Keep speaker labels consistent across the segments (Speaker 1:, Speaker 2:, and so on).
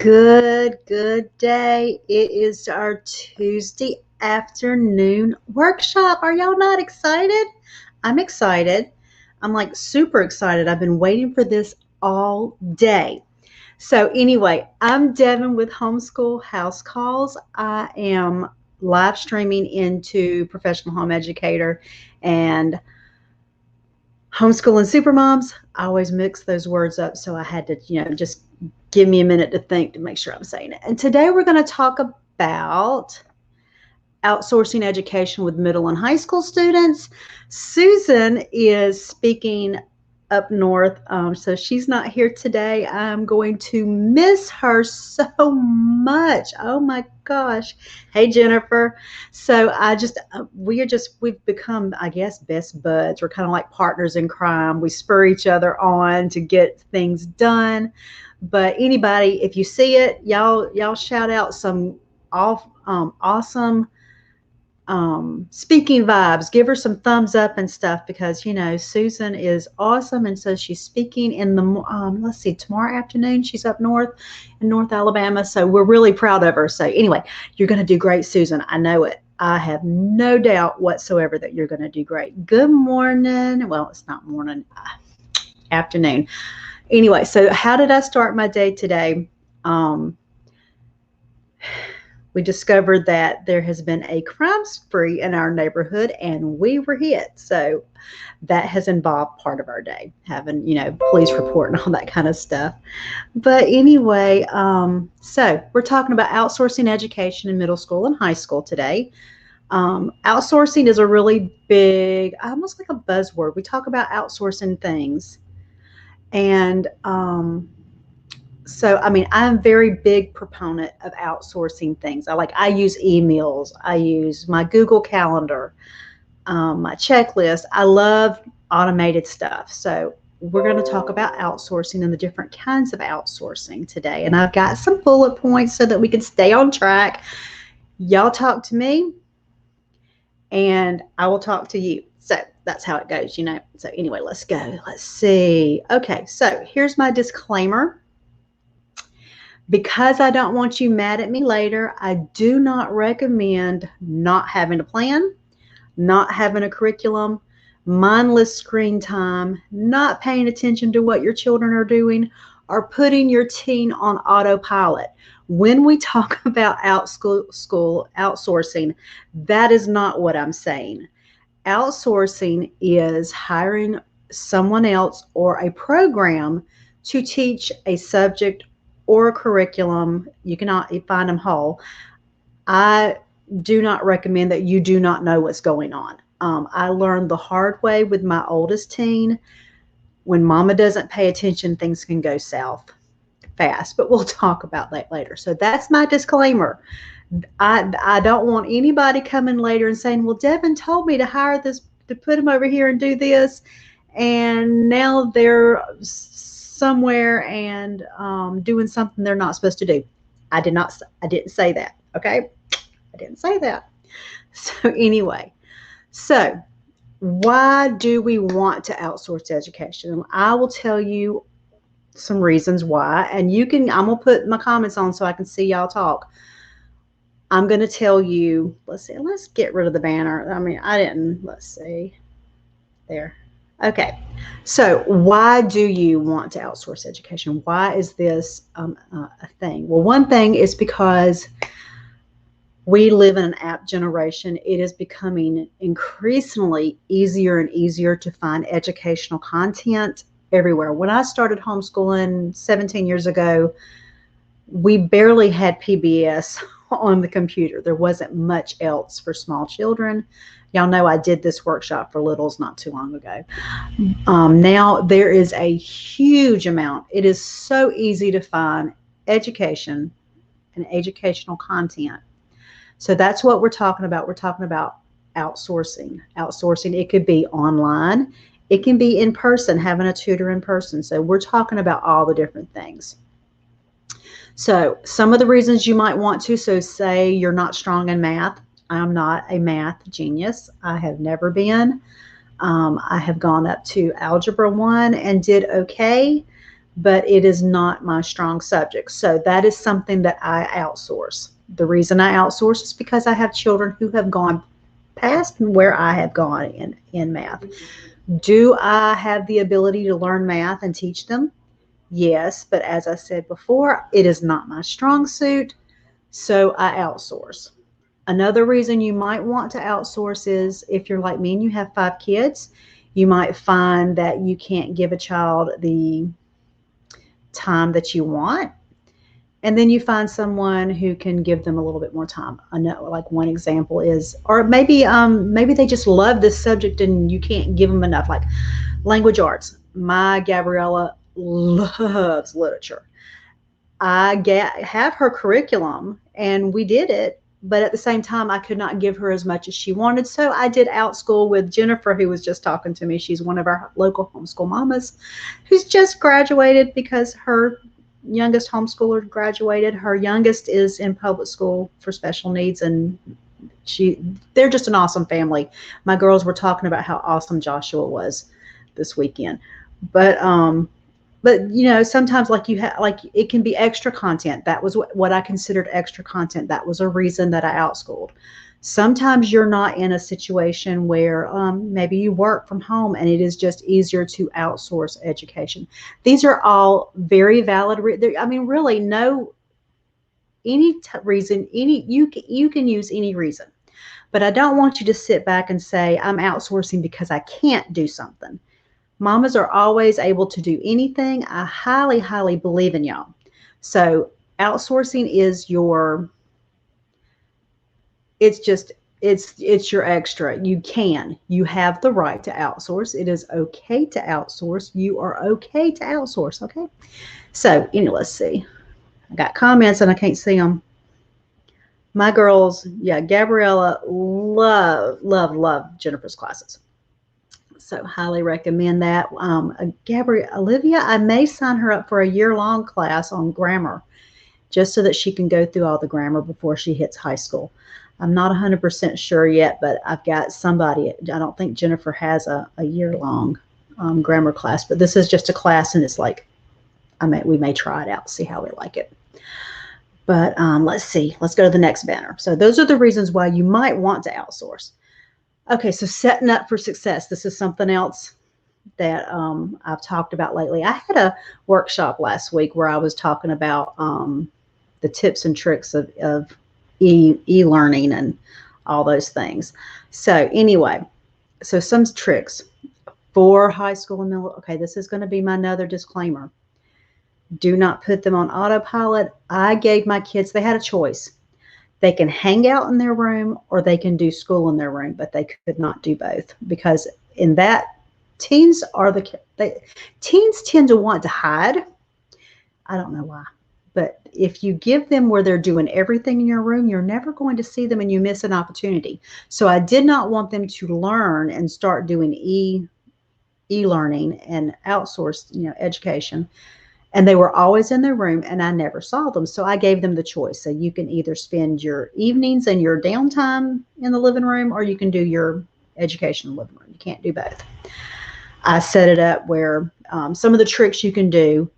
Speaker 1: Good day. It is our Tuesday afternoon workshop. Are y'all not excited? I'm excited. I'm like super excited. I've been waiting for this all day. So anyway, I'm Deven with Homeschool House Calls. I am live streaming into Professional Home Educator and Homeschooling Supermoms. I always mix those words up, so I had to, just give me a minute to think to make sure I'm saying it. And today we're going to talk about outsourcing education with middle and high school students. Susan is speaking up north, so she's not here today. I'm going to miss her so much. Oh my gosh. Hey Jennifer. So we've become, I guess, best buds. We're kind of like partners in crime. We spur each other on to get things done. But anybody, if you see it, y'all shout out some awesome speaking vibes. Give her some thumbs up and stuff, because Susan is awesome, and so she's speaking in the let's see, tomorrow afternoon. She's up north in North Alabama, so we're really proud of her. So anyway, you're going to do great, Susan. I know it. I have no doubt whatsoever that you're going to do great. Good morning. Well, it's not morning, afternoon. Anyway, so how did I start my day today? We discovered that there has been a crime spree in our neighborhood, and we were hit. So that has involved part of our day, having, police report and all that kind of stuff. But anyway, so we're talking about outsourcing education in middle school and high school today. Outsourcing is a really big, almost like a buzzword. We talk about outsourcing things. And so, I'm a very big proponent of outsourcing things. I use emails. I use my Google Calendar, my checklist. I love automated stuff. So we're going to talk about outsourcing and the different kinds of outsourcing today. And I've got some bullet points so that we can stay on track. Y'all talk to me, and I will talk to you. So that's how it goes, So anyway, let's go. Let's see. Okay, so here's my disclaimer. Because I don't want you mad at me later, I do not recommend not having a plan, not having a curriculum, mindless screen time, not paying attention to what your children are doing, or putting your teen on autopilot. When we talk about outsourcing, that is not what I'm saying. Outsourcing is hiring someone else or a program to teach a subject or a curriculum. You cannot find them whole. I do not recommend that you do not know what's going on. I learned the hard way with my oldest teen. When mama doesn't pay attention, things can go south fast, but we'll talk about that later. So that's my disclaimer. I don't want anybody coming later and saying, well, Deven told me to hire this, to put him over here and do this, and now they're somewhere and doing something they're not supposed to do. I didn't say that. Okay. I didn't say that. So anyway, so why do we want to outsource education? I will tell you some reasons why, and I'm going to put my comments on so I can see y'all talk. I'm going to tell you, let's get rid of the banner. Let's see there. Okay, so why do you want to outsource education? Why is this a thing? Well, one thing is because we live in an app generation. It is becoming increasingly easier and easier to find educational content everywhere. When I started homeschooling 17 years ago, we barely had PBS on the computer. There wasn't much else for small children. Y'all know I did this workshop for littles not too long ago. Now there is a huge amount. It is so easy to find education and educational content. So that's what we're talking about. We're talking about outsourcing. Outsourcing, it could be online. It can be in person, having a tutor in person. So we're talking about all the different things. So some of the reasons you might want to, so say you're not strong in math. I'm not a math genius. I have never been. I have gone up to Algebra 1 and did okay, but it is not my strong subject. So that is something that I outsource. The reason I outsource is because I have children who have gone past where I have gone in math. Do I have the ability to learn math and teach them? Yes, but as I said before, it is not my strong suit, so I outsource. Another reason you might want to outsource is if you're like me and you have 5 kids, you might find that you can't give a child the time that you want. And then you find someone who can give them a little bit more time. I know, like one example is, or maybe they just love this subject and you can't give them enough. Like language arts. My Gabriella loves literature. Have her curriculum and we did it, but at the same time, I could not give her as much as she wanted. So I did Outschool with Jennifer, who was just talking to me. She's one of our local homeschool mamas who's just graduated because her youngest homeschooler graduated. Her youngest is in public school for special needs, and they're just an awesome family. My girls were talking about how awesome Joshua was this weekend. But you know, sometimes like it can be extra content. That was what I considered extra content. That was a reason that I outschooled. Sometimes you're not in a situation where maybe you work from home and it is just easier to outsource education. These are all very valid. I mean, really, no, reason, you can use any reason. But I don't want you to sit back and say, I'm outsourcing because I can't do something. Mamas are always able to do anything. I highly, highly believe in y'all. So outsourcing is it's your extra. You have the right to outsource. It is okay to outsource. You are okay to outsource. Okay. So anyway, let's see. I got comments and I can't see them. My girls, yeah, Gabriella love Jennifer's classes. So highly recommend that. Olivia, I may sign her up for a year-long class on grammar just so that she can go through all the grammar before she hits high school. I'm not 100% sure yet, but I've got somebody. I don't think Jennifer has a year-long grammar class, but this is just a class, and it's like, we may try it out, see how we like it. But let's see. Let's go to the next banner. So those are the reasons why you might want to outsource. Okay, so setting up for success. This is something else that I've talked about lately. I had a workshop last week where I was talking about the tips and tricks of e-learning and all those things. So anyway, so some tricks for high school and middle. Okay, this is going to be my another disclaimer. Do not put them on autopilot. I gave my kids, they had a choice. They can hang out in their room or they can do school in their room, but they could not do both because in that teens tend to want to hide. I don't know why, but if you give them where they're doing everything in your room, you're never going to see them and you miss an opportunity. So I did not want them to learn and start doing e-learning and outsource, education. And they were always in their room and I never saw them. So I gave them the choice. So you can either spend your evenings and your downtime in the living room or you can do your education in the living room. You can't do both. I set it up where some of the tricks you can do.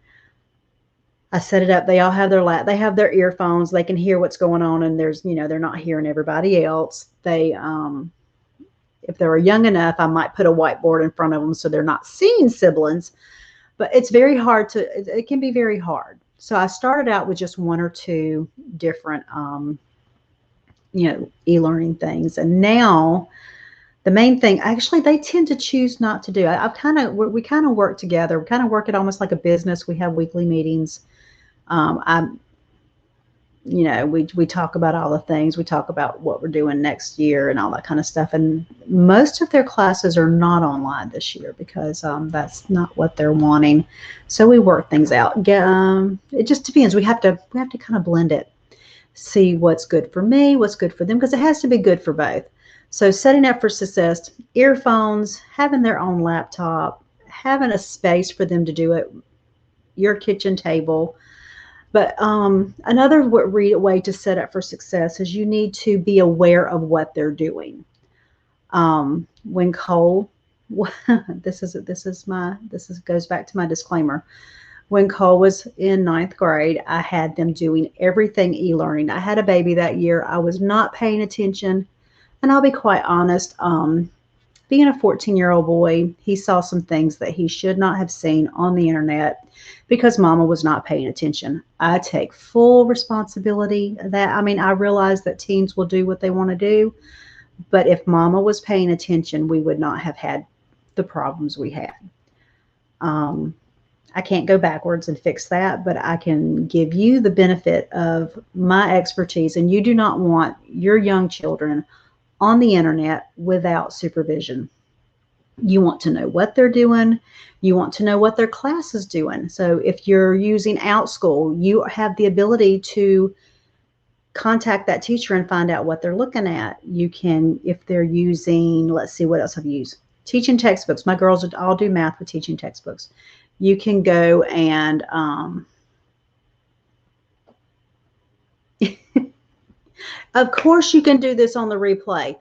Speaker 1: I set it up. They all have they have their earphones. They can hear what's going on and they're not hearing everybody else. If they were young enough, I might put a whiteboard in front of them so they're not seeing siblings. But it's very hard it can be very hard. So I started out with just one or two different, e-learning things. And now the main thing, actually, they tend to choose not to do. We kind of work together. We kind of work it almost like a business. We have weekly meetings. We talk about all the things. We talk about what we're doing next year and all that kind of stuff. And most of their classes are not online this year because that's not what they're wanting. So we work things out. It just depends. We have to kind of blend it, see what's good for me, what's good for them, because it has to be good for both. So setting up for success, earphones, having their own laptop, having a space for them to do it, your kitchen table. But another way to set up for success is you need to be aware of what they're doing. When Cole, goes back to my disclaimer. When Cole was in ninth grade, I had them doing everything e-learning. I had a baby that year. I was not paying attention. And I'll be quite honest, being a 14-year-old boy, he saw some things that he should not have seen on the internet because mama was not paying attention. I take full responsibility of that. I mean, I realize that teens will do what they want to do, but if mama was paying attention, we would not have had the problems we had. I can't go backwards and fix that, but I can give you the benefit of my expertise, and you do not want your young children on the internet without supervision. You want to know what they're doing. You want to know what their class is doing. So if you're using Outschool, you have the ability to contact that teacher and find out what they're looking at. You can, if they're using, let's see, what else I've used? Teaching textbooks. My girls all do math with teaching textbooks. You can go and of course you can do this on the replay.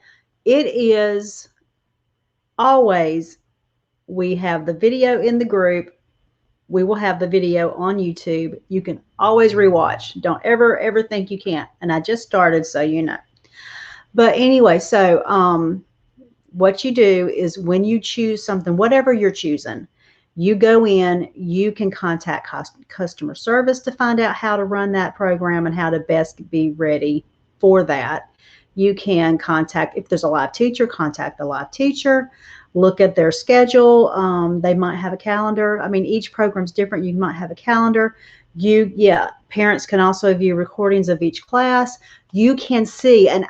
Speaker 1: It is always, we have the video in the group. We will have the video on YouTube. You can always rewatch. Don't ever think you can't. And I just started, so you know. But anyway, so what you do is when you choose something, whatever you're choosing, you go in, you can contact customer service to find out how to run that program and how to best be ready for that. You can contact, if there's a live teacher, contact the live teacher, look at their schedule. They might have a calendar. I mean, each program's different. You might have a calendar. Parents can also view recordings of each class. You can see, and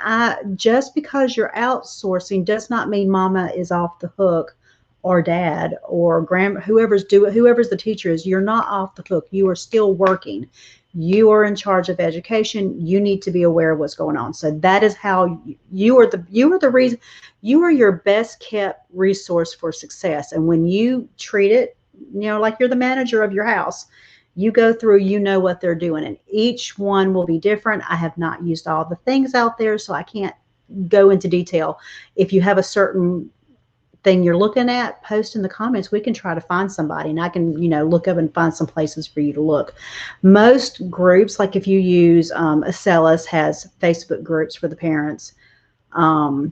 Speaker 1: just because you're outsourcing does not mean mama is off the hook, or dad or grandma, whoever's the teacher is. You're not off the hook. You are still working. You are in charge of education. You need to be aware of what's going on. So that is how you are the reason. You are your best kept resource for success. And when you treat it, like you're the manager of your house, you go through, you know what they're doing, and each one will be different. I have not used all the things out there, so I can't go into detail. If you have a certain thing you're looking at, post in the comments. We can try to find somebody, and I can, look up and find some places for you to look. Most groups, like if you use Acellus, has Facebook groups for the parents.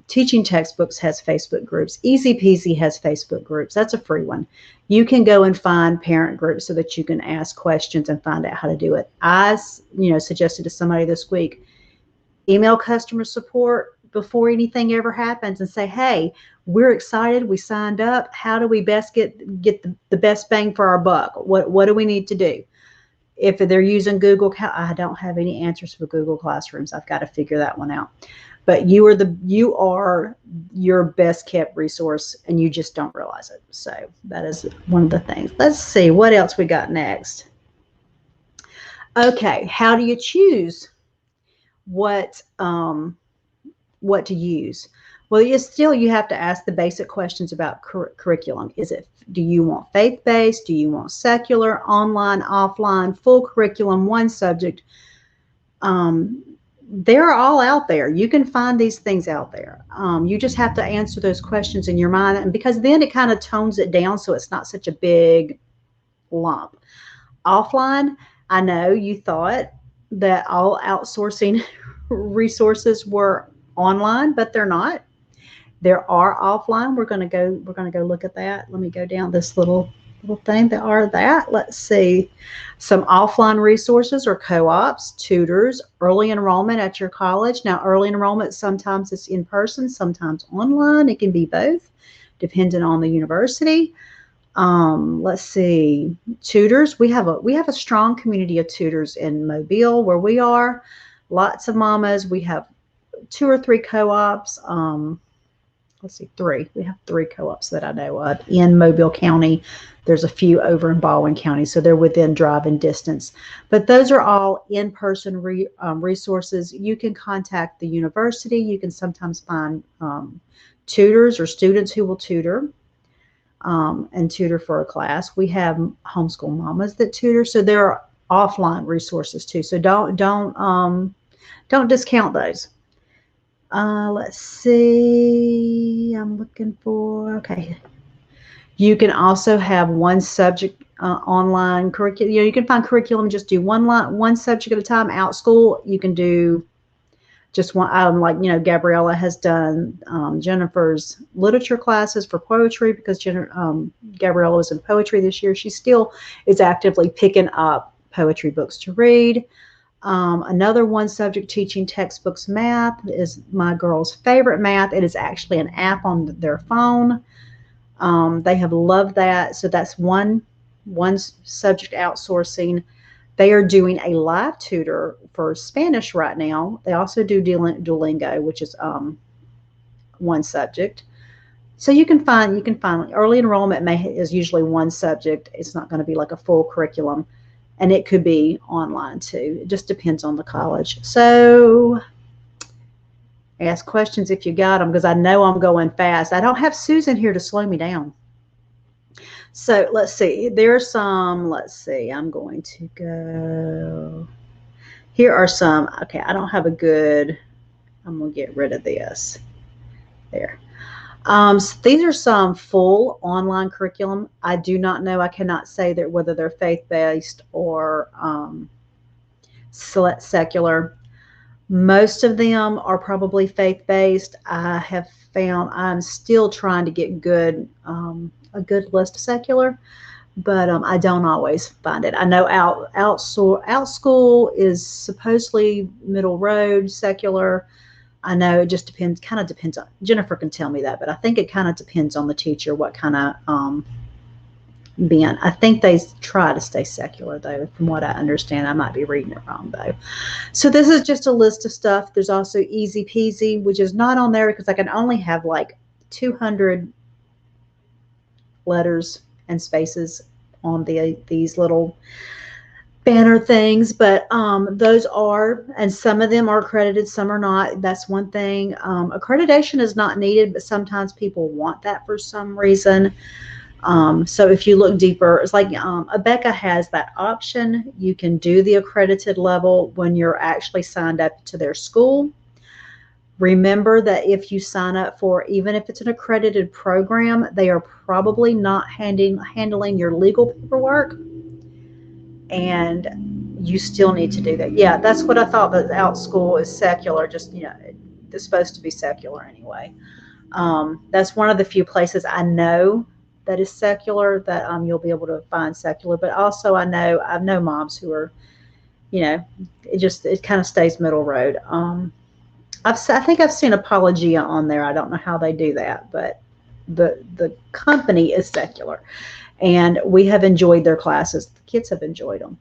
Speaker 1: Teaching Textbooks has Facebook groups. Easy Peasy has Facebook groups. That's a free one. You can go and find parent groups so that you can ask questions and find out how to do it. I, suggested to somebody this week, email customer support before anything ever happens and say, hey, we're excited. We signed up. How do we best get the best bang for our buck? What do we need to do? If they're using Google, I don't have any answers for Google Classrooms. I've got to figure that one out. But you are your best kept resource, and you just don't realize it. So that is one of the things. Let's see what else we got next. Okay, how do you choose what to use? Well, you have to ask the basic questions about curriculum. Do you want faith-based? Do you want secular, online, offline, full curriculum, one subject? They're all out there. You can find these things out there. You just have to answer those questions in your mind, and because then it kind of tones it down so it's not such a big lump. Offline, I know you thought that all outsourcing resources were online, but they're not. There are offline. We're going to go look at that. Let me go down this little thing. There are that. Let's see. Some offline resources are co-ops, tutors, early enrollment at your college. Now, early enrollment, sometimes it's in person, sometimes online. It can be both, depending on the university. Let's see. Tutors. We have a strong community of tutors in Mobile where we are. Lots of mamas. We have 2 or 3 co-ops. Let's see, 3. We have 3 co-ops that I know of in Mobile County. There's a few over in Baldwin County, so they're within driving distance. But those are all in-person resources. You can contact the university. You can sometimes find tutors or students who will tutor and tutor for a class. We have homeschool mamas that tutor, so there are offline resources too. So don't discount those. Let's see. I'm looking for, okay. You can also have one subject online curriculum. You can find curriculum, just do one subject at a time. Outschool, you can do just one. Like Gabriella has done Jennifer's literature classes for poetry because Gabriella was in poetry this year. She still is actively picking up poetry books to read. Another one subject teaching textbooks math is my girl's favorite math. It is actually an app on their phone. They have loved that. So that's one subject outsourcing. They are doing a live tutor for Spanish right now. They also do Duolingo, which is one subject. So you can find early enrollment is usually one subject. It's not going to be like a full curriculum, and it could be online too. It just depends on the college. So ask questions if you got them, because I know I'm going fast. I don't have Susan here to slow me down. So let's see. There's some. Let's see. I'm going to go. Here are some. Okay, I don't have a good. I'm going to get rid of this. There. So these are some full online curriculum. I do not know. I cannot say that whether they're faith-based or secular. Most of them are probably faith-based. I have found I'm still trying to get a good list of secular, but I don't always find it. I know Outschool is supposedly middle road secular. I know it just depends, kind of depends on, Jennifer can tell me that, but I think it kind of depends on the teacher, what kind of bent. I think they try to stay secular, though, from what I understand. I might be reading it wrong, though. So this is just a list of stuff. There's also Easy Peasy, which is not on there because I can only have like 200 letters and spaces on these little banner things, but those are, and some of them are accredited, some are not. That's one thing. Accreditation is not needed, but sometimes people want that for some reason. So if you look deeper, it's like Abeka has that option. You can do the accredited level when you're actually signed up to their school. Remember that if you sign up for, even if it's an accredited program, they are probably not handling your legal paperwork, and you still need to do that. Yeah, that's what I thought, that Outschool is secular, just, it's supposed to be secular anyway. That's one of the few places I know that is secular, that you'll be able to find secular, but also I know moms who are, it kind of stays middle road. I think I've seen Apologia on there. I don't know how they do that, but the company is secular, and we have enjoyed their classes. The kids have enjoyed them.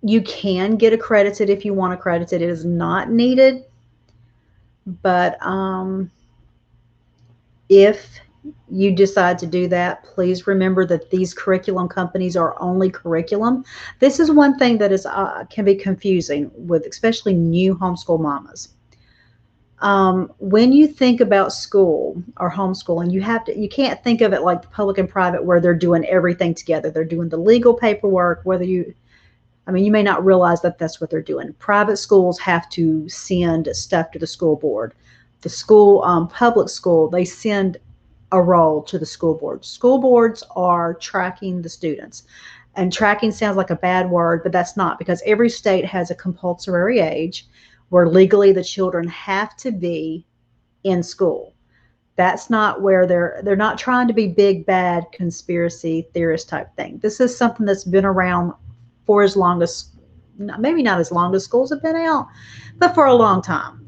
Speaker 1: You can get accredited if you want accredited. It is not needed, but if you decide to do that, please remember that these curriculum companies are only curriculum. This is one thing that is can be confusing with especially new homeschool mamas. When you think about school or homeschooling, you can't think of it like the public and private where they're doing everything together. They're doing the legal paperwork, you may not realize that that's what they're doing. Private schools have to send stuff to the school board. The school, public school, they send a roll to the school board. School boards are tracking the students. And tracking sounds like a bad word, but that's not, because every state has a compulsory age where legally the children have to be in school. That's not where they're not trying to be big, bad conspiracy theorist type thing. This is something that's been around for as long as, maybe not as long as schools have been out, but for a long time.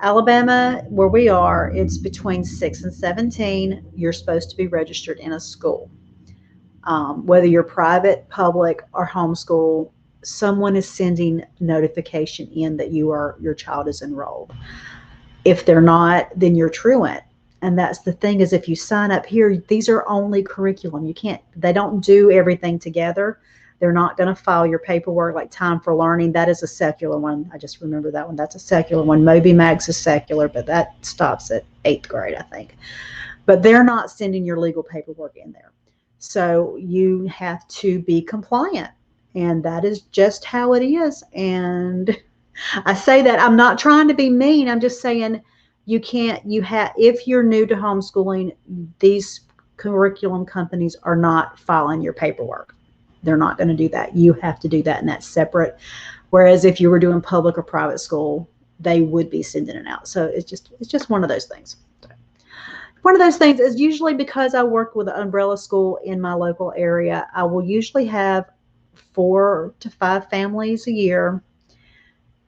Speaker 1: Alabama, where we are, it's between 6 and 17. You're supposed to be registered in a school. Whether you're private, public, or homeschool, someone is sending notification in that your child is enrolled. If they're not, then you're truant. And that's the thing, is if you sign up here, these are only curriculum. They don't do everything together. They're not going to file your paperwork like Time for Learning. That is a secular one. I just remember that one. That's a secular one. Moby Max is secular, but that stops at 8th grade, I think. But they're not sending your legal paperwork in there. So you have to be compliant. And that is just how it is. And I say that, I'm not trying to be mean. I'm just saying if you're new to homeschooling, these curriculum companies are not filing your paperwork. They're not going to do that. You have to do that, and that's separate. Whereas if you were doing public or private school, they would be sending it out. So it's just one of those things. One of those things is usually because I work with an umbrella school in my local area, I will usually have 4 to 5 families a year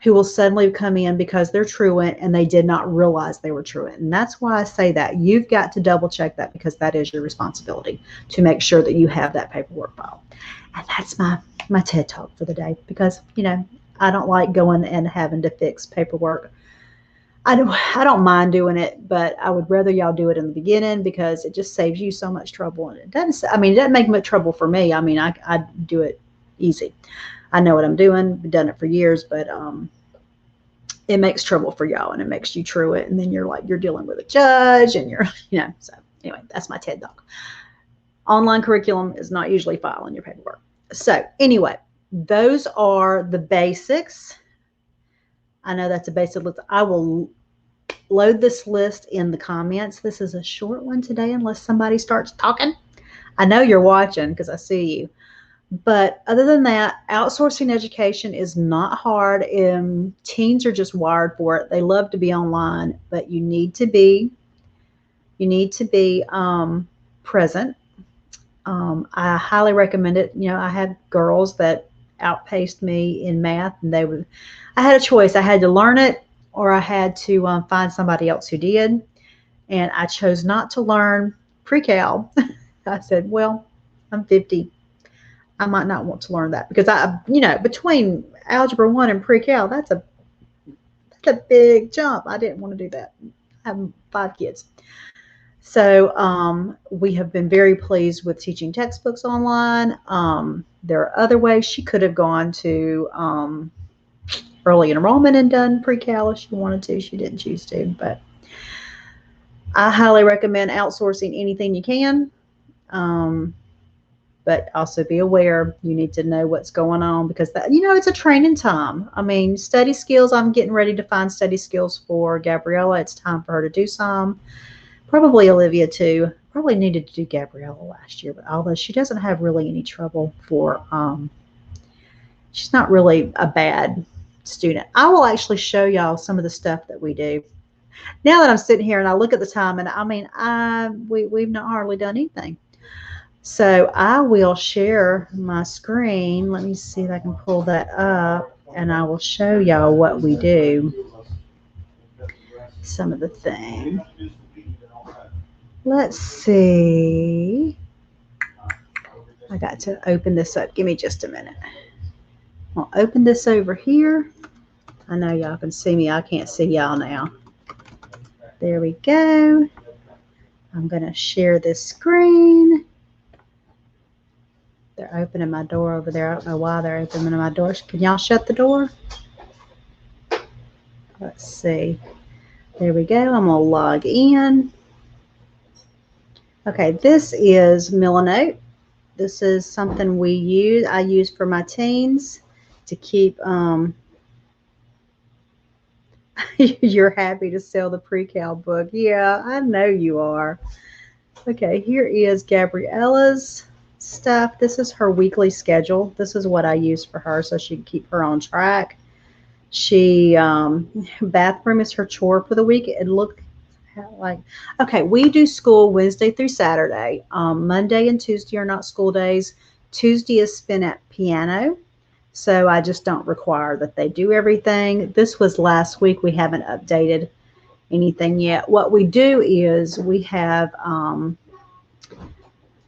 Speaker 1: who will suddenly come in because they're truant and they did not realize they were truant. And that's why I say that. You've got to double check that, because that is your responsibility to make sure that you have that paperwork file. And that's my TED Talk for the day, because, you know, I don't like going and having to fix paperwork. I don't mind doing it, but I would rather y'all do it in the beginning, because it just saves you so much trouble. And it doesn't make much trouble for me. I mean, I do it easy. I know what I'm doing. I've done it for years, but it makes trouble for y'all, and it makes you truant, and then you're dealing with a judge, and so anyway, that's my TED Talk. Online curriculum is not usually filing your paperwork. So anyway, those are the basics. I know that's a basic list. I will load this list in the comments. This is a short one today, unless somebody starts talking. I know you're watching because I see you. But other than that, outsourcing education is not hard. Teens are just wired for it. They love to be online, but you need to be present. I highly recommend it. You know, I had girls that outpaced me in math, and I had a choice. I had to learn it, or I had to find somebody else who did. And I chose not to learn pre-cal. I said, well, I'm 50. I might not want to learn that, because between Algebra 1 and pre-cal, that's a big jump. I didn't want to do that. I have 5 kids. So we have been very pleased with teaching textbooks online. There are other ways. She could have gone to early enrollment and done pre-cal if she wanted to. She didn't choose to, but I highly recommend outsourcing anything you can. But also be aware, you need to know what's going on, because it's a training time. I mean, study skills, I'm getting ready to find study skills for Gabriella. It's time for her to do some. Probably Olivia too. Probably needed to do Gabriella last year, but although she doesn't have really any trouble she's not really a bad student. I will actually show y'all some of the stuff that we do. Now that I'm sitting here and I look at the time, and I mean, we've not hardly done anything. So I will share my screen. Let me see if I can pull that up, and I will show y'all what we do. Some of the things. Let's see. I got to open this up. Give me just a minute. I'll open this over here. I know y'all can see me. I can't see y'all now. There we go. I'm going to share this screen. They're opening my door over there. I don't know why they're opening my door. Can y'all shut the door? Let's see. There we go. I'm going to log in. Okay, this is Milanote. This is something I use for my teens to keep, you're happy to sell the pre-cal book. Yeah, I know you are. Okay, here is Gabriella's stuff. This is her weekly schedule. This is what I use for her so she can keep her on track. Bathroom is her chore for the week. It looked like, okay, we do school Wednesday through Saturday. Monday and Tuesday are not school days. Tuesday is spent at piano, so I just don't require that they do everything. This was last week. We haven't updated anything yet. What we do is we have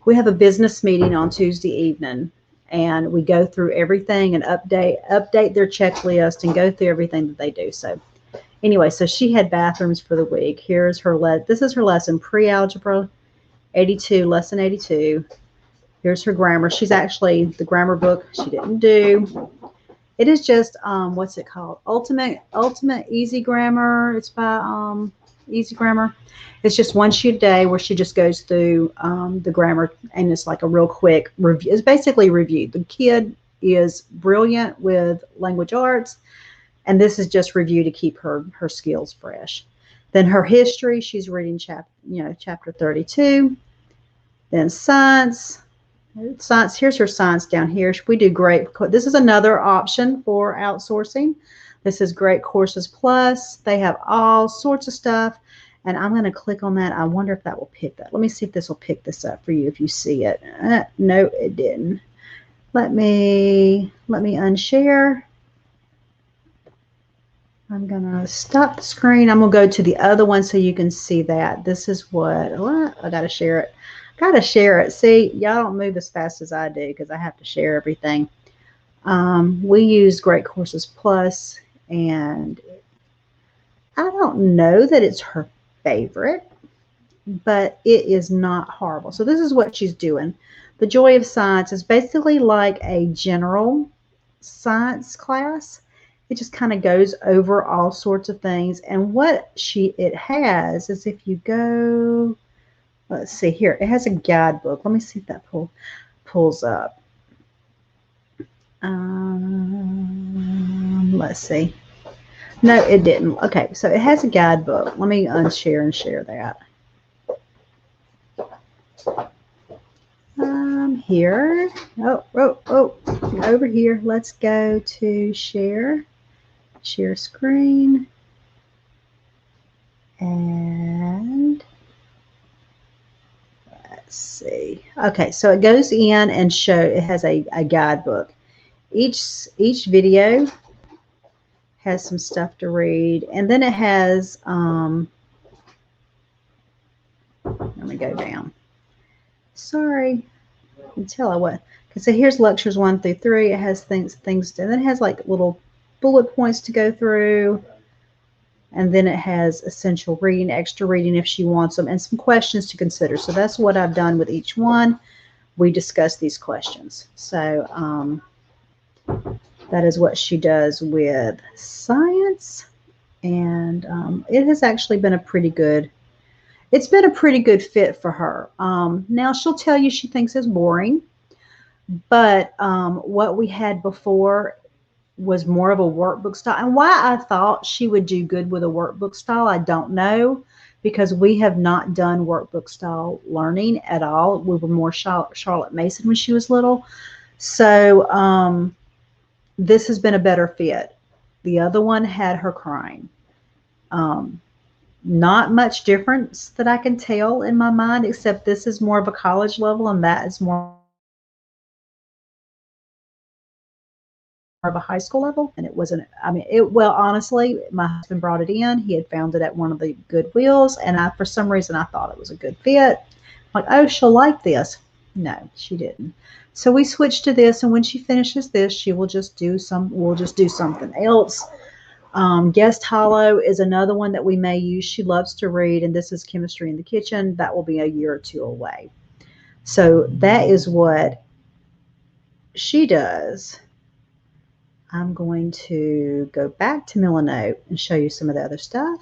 Speaker 1: a business meeting on Tuesday evening, and we go through everything and update their checklist and go through everything that they do. So anyway, so she had bathrooms for the week. Here's her this is her lesson, pre-algebra 82, lesson 82. Here's her grammar. She's actually, the grammar book she didn't do. It is just what's it called? Ultimate Easy Grammar. It's by Easy Grammar. It's just one sheet a day where she just goes through the grammar, and it's like a real quick review. It's basically a review. The kid is brilliant with language arts, and this is just review to keep her skills fresh. Then her history, she's reading chapter 32. Then science. Science, here's her science down here. We do great. This is another option for outsourcing. This is Great Courses Plus. They have all sorts of stuff. And I'm going to click on that. I wonder if that will pick that. Let me see if this will pick this up for you if you see it. No, it didn't. Let me unshare. I'm going to stop the screen. I'm going to go to the other one so you can see that. This is what I got to share it. Got to share it. See, y'all don't move as fast as I do because I have to share everything. We use Great Courses Plus, and I don't know that it's her favorite, but it is not horrible. So this is what she's doing. The Joy of Science is basically like a general science class. It just kind of goes over all sorts of things. And what it has is, if you go, let's see here, it has a guidebook. Let me see if that pulls up. Let's see. No, it didn't. Okay, so it has a guidebook. Let me unshare and share that. Here. Oh, over here. Let's go to share screen. And let's see. Okay, so it goes in and it has a guidebook. Each video has some stuff to read, and then it has let me go down. Sorry, until I what. So here's lectures 1 through 3. It has things, and then it has like little bullet points to go through, and then it has essential reading, extra reading if she wants them, and some questions to consider. So that's what I've done with each one. We discuss these questions. So that is what she does with science, and it has actually been a pretty good. It's been a pretty good fit for her. Now she'll tell you she thinks it's boring, but what we had before was more of a workbook style. And why I thought she would do good with a workbook style, I don't know, because we have not done workbook style learning at all. We were more Charlotte Mason when she was little. So this has been a better fit. The other one had her crying. Not much difference that I can tell in my mind, except this is more of a college level and that is more of a high school level. And it wasn't, well, honestly, my husband brought it in. He had found it at one of the Goodwills, and for some reason I thought it was a good fit. I'm like, oh, she'll like this. No, she didn't. So we switched to this, and when she finishes this, she will just do we'll just do something else. Guest Hollow is another one that we may use. She loves to read, and this is Chemistry in the Kitchen. That will be a year or two away. So that is what she does. I'm going to go back to Milanote and show you some of the other stuff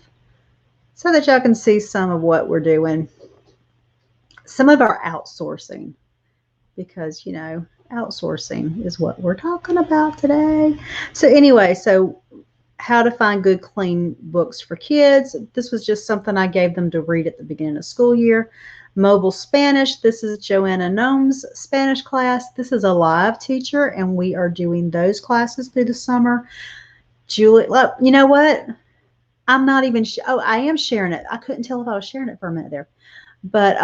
Speaker 1: so that y'all can see some of what we're doing. Some of our outsourcing, because, you know, outsourcing is what we're talking about today. So anyway, so how to find good, clean books for kids. This was just something I gave them to read at the beginning of school year. Mobile Spanish. This is Joanna Nome's Spanish class. This is a live teacher, and we are doing those classes through the summer. Julie, look, you know what? I'm not even, I am sharing it. I couldn't tell if I was sharing it for a minute there. But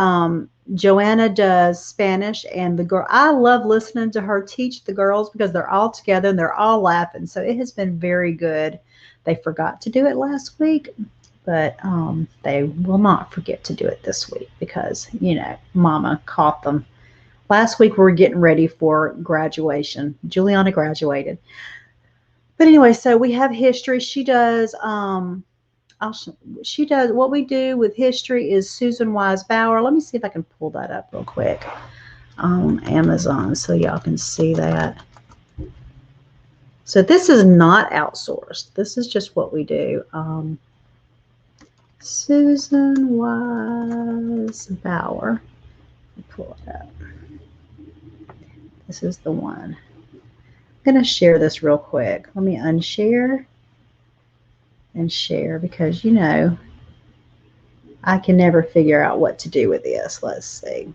Speaker 1: Joanna does Spanish, and the girl, I love listening to her teach the girls because they're all together and they're all laughing. So it has been very good. They forgot to do it last week, but they will not forget to do it this week because, you know, Mama caught them. Last week we were getting ready for graduation. Juliana graduated. But anyway, so we have history. She does what we do with history is Susan Wise Bauer. Let me see if I can pull that up real quick on Amazon so y'all can see that. So this is not outsourced. This is just what we do. Susan Wise Bauer. Let me pull it up. This is the one. I'm going to share this real quick. Let me unshare and share because, you know, I can never figure out what to do with this. Let's see.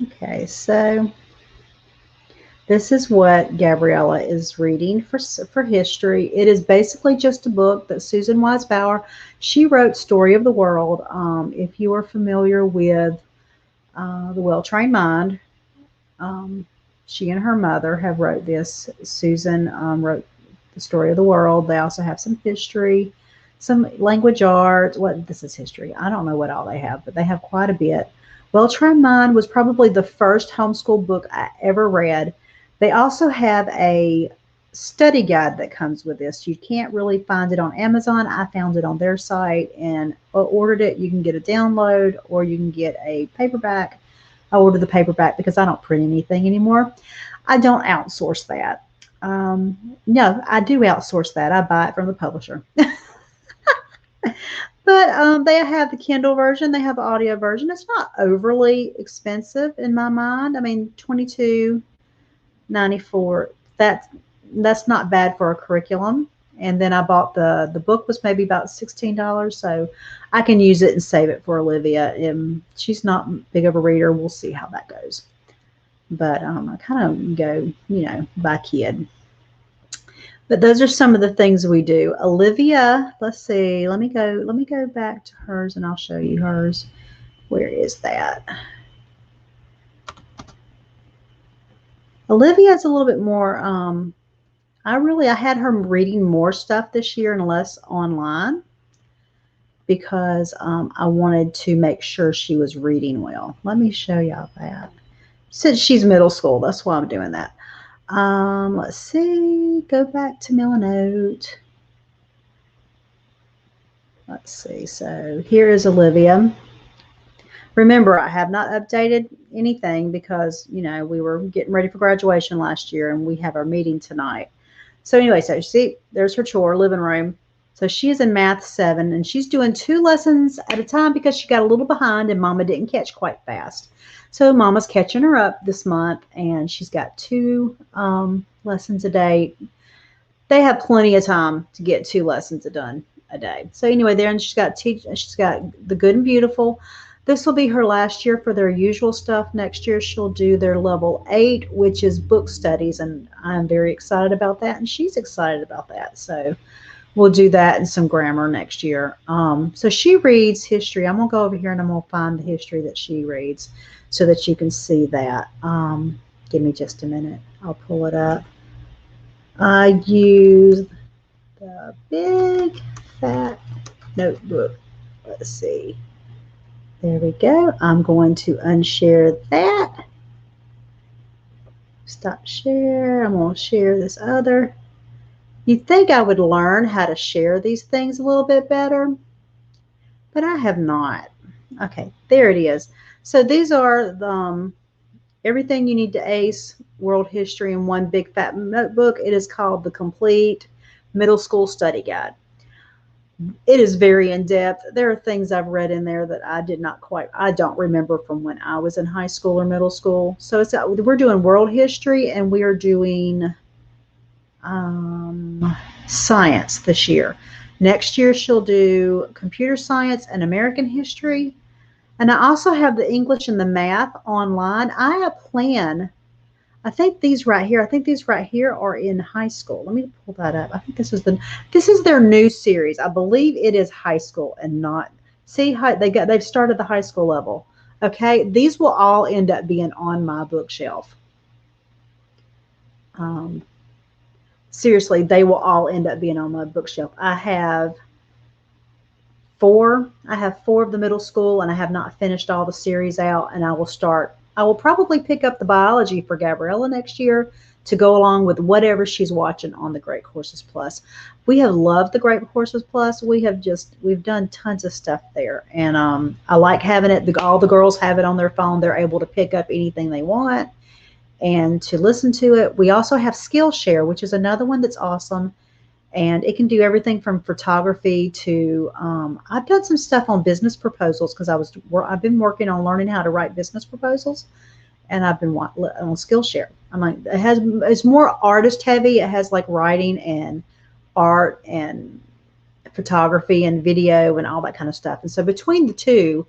Speaker 1: Okay, so this is what Gabriella is reading for history. It is basically just a book that Susan Wise Bauer, she wrote Story of the World. If you are familiar with The Well-Trained Mind, um, she and her mother have wrote this. Susan wrote The Story of the World. They also have some history, some language arts. What this is history. I don't know what all they have, but they have quite a bit. Well-Trained Mind was probably the first homeschool book I ever read. They also have a study guide that comes with this. You can't really find it on Amazon. I found it on their site and ordered it. You can get a download or you can get a paperback. I ordered the paperback because I don't print anything anymore. I don't outsource that. No, I do outsource that. I buy it from the publisher. But they have the Kindle version. They have the audio version. It's not overly expensive in my mind. I mean, $22.94. That's not bad for a curriculum. And then I bought the book was maybe about $16, so I can use it and save it for Olivia. She's not big of a reader. We'll see how that goes. But I kind of go, by kid. But those are some of the things we do. Olivia, let's see. Let me go back to hers and I'll show you hers. Where is that? Olivia's a little bit more I had her reading more stuff this year and less online because I wanted to make sure she was reading well. Let me show y'all that. Since she's middle school, that's why I'm doing that. Let's see. Go back to Millinote. Let's see. So here is Olivia. Remember, I have not updated anything because, we were getting ready for graduation last year and we have our meeting tonight. So anyway, so see, there's her chore, living room. So she is in Math 7 and she's doing 2 lessons at a time because she got a little behind and Mama didn't catch quite fast. So Mama's catching her up this month and she's got 2 lessons a day. They have plenty of time to get 2 lessons done a day. So anyway, there, and she's got The Good and Beautiful. This will be her last year for their usual stuff. Next year, she'll do their level 8, which is book studies, and I'm very excited about that, and she's excited about that. So we'll do that and some grammar next year. So she reads history. I'm going to go over here, and I'm going to find the history that she reads so that you can see that. Give me just a minute. I'll pull it up. I use the big, fat notebook. Let's see. There we go. I'm going to unshare that. Stop share. I'm going to share this other. You'd think I would learn how to share these things a little bit better, but I have not. Okay, there it is. So these are the, everything you need to ace world history in one big fat notebook. It is called the Complete Middle School Study Guide. It is very in-depth. There are things I've read in there that I don't remember from when I was in high school or middle school. So we're doing world history and we are doing science this year. Next year she'll do computer science and American history. And I also have the English and the math online. I think these right here are in high school. Let me pull that up. I think this is their new series. I believe it is high school and not. See how they've started the high school level. Okay, these will all end up being on my bookshelf. Seriously, they will all end up being on my bookshelf. I have 4 of the middle school, and I have not finished all the series out, and I will probably pick up the biology for Gabriella next year to go along with whatever she's watching on the Great Courses Plus. We have loved the Great Courses Plus. We've done tons of stuff there, and I like having it. All the girls have it on their phone. They're able to pick up anything they want and to listen to it. We also have Skillshare, which is another one that's awesome. And it can do everything from photography to, I've done some stuff on business proposals because I've been working on learning how to write business proposals, and I've been on Skillshare. It's more artist heavy. It has like writing and art and photography and video and all that kind of stuff. And so between the two,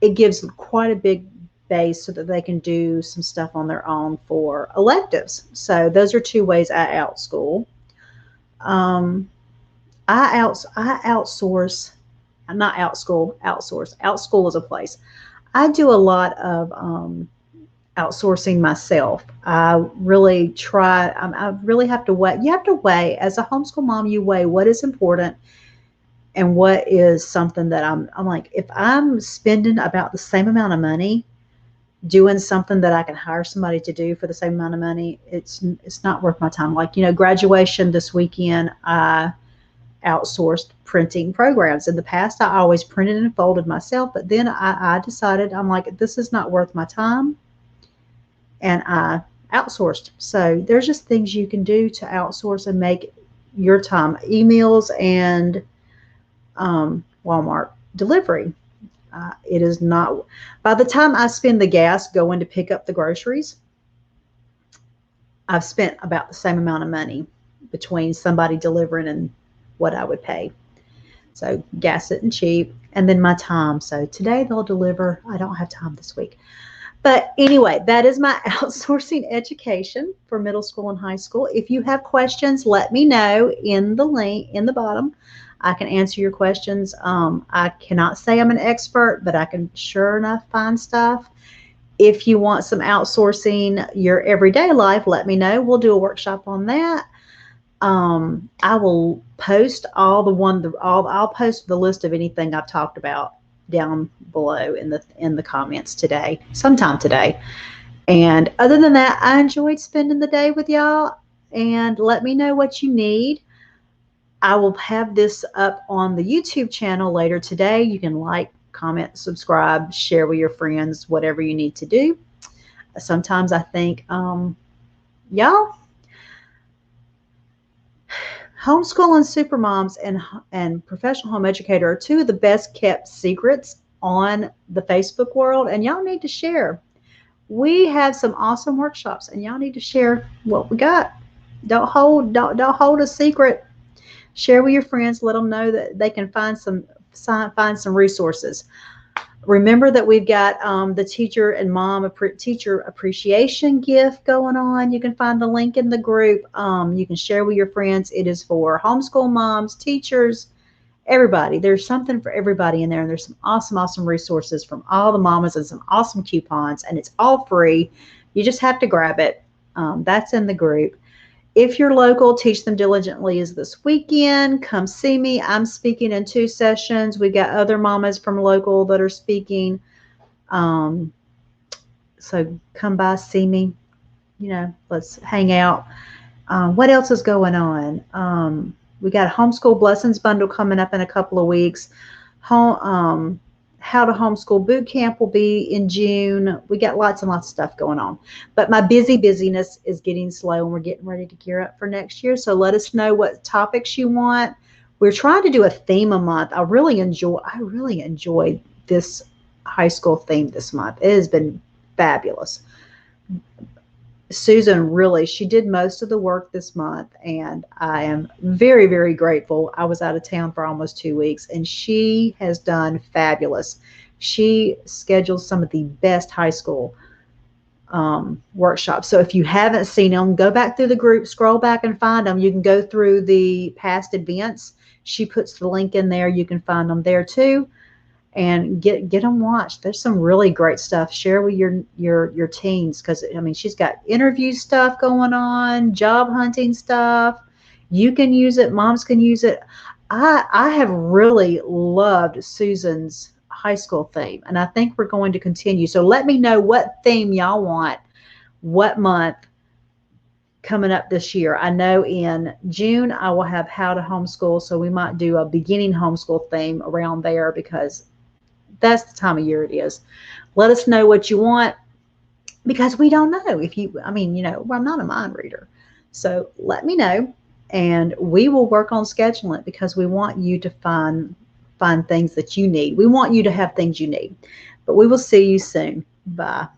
Speaker 1: it gives quite a big base so that they can do some stuff on their own for electives. So those are two ways I outschool. I outsource, not outschool, outsource. Outschool is a place. I do a lot of outsourcing myself. I really try. I really have to weigh. You have to weigh as a homeschool mom. You weigh what is important and what is something that I'm like. If I'm spending about the same amount of money doing something that I can hire somebody to do for the same amount of money, it's not worth my time. Like, graduation this weekend, I outsourced printing programs. In the past, I always printed and folded myself, but then I decided, I'm like, this is not worth my time, and I outsourced. So there's just things you can do to outsource and make your time. Emails and Walmart delivery. It is not, by the time I spend the gas going to pick up the groceries, I've spent about the same amount of money between somebody delivering and what I would pay. So gas isn't cheap. And then my time. So today they'll deliver. I don't have time this week. But anyway, that is my outsourcing education for middle school and high school. If you have questions, let me know in the link in the bottom. I can answer your questions. I cannot say I'm an expert, but I can sure enough find stuff. If you want some outsourcing your everyday life, let me know. We'll do a workshop on that. I will post I'll post the list of anything I've talked about down below in the comments today, sometime today. And other than that, I enjoyed spending the day with y'all, and let me know what you need. I will have this up on the YouTube channel later today. You can like, comment, subscribe, share with your friends, whatever you need to do. Sometimes I think, y'all, homeschool and supermoms and professional home educator are two of the best kept secrets on the Facebook world, and y'all need to share. We have some awesome workshops, and y'all need to share what we got. Don't hold a secret. Share with your friends. Let them know that they can find some resources. Remember that we've got the teacher and mom teacher appreciation gift going on. You can find the link in the group. You can share with your friends. It is for homeschool moms, teachers, everybody. There's something for everybody in there, and there's some awesome resources from all the mamas and some awesome coupons, and it's all free. You just have to grab it. That's in the group. If you're local, Teach Them Diligently is this weekend. Come see me. I'm speaking in 2 sessions. We got other mamas from local that are speaking. So come by, see me. Let's hang out. What else is going on? We got a Homeschool Blessings Bundle coming up in a couple of weeks. How to Homeschool Boot Camp will be in June. We got lots and lots of stuff going on. But my busyness is getting slow, and we're getting ready to gear up for next year. So let us know what topics you want. We're trying to do a theme a month. I really enjoyed this high school theme this month. It has been fabulous. Susan she did most of the work this month, and I am very, very grateful. I was out of town for almost 2 weeks, and she has done fabulous. She schedules some of the best high school workshops. So if you haven't seen them, go back through the group, scroll back and find them. You can go through the past events. She puts the link in there. You can find them there too. And get them watched. There's some really great stuff. Share with your teens, because she's got interview stuff going on, job hunting stuff. You can use it. Moms can use it. I have really loved Susan's high school theme, and I think we're going to continue. So let me know what theme y'all want, what month coming up this year. I know in June I will have How to Homeschool, so we might do a beginning homeschool theme around there, because that's the time of year it is. Let us know what you want, because we don't know if you, well, I'm not a mind reader. So let me know, and we will work on scheduling it, because we want you to find things that you need. We want you to have things you need. But we will see you soon. Bye.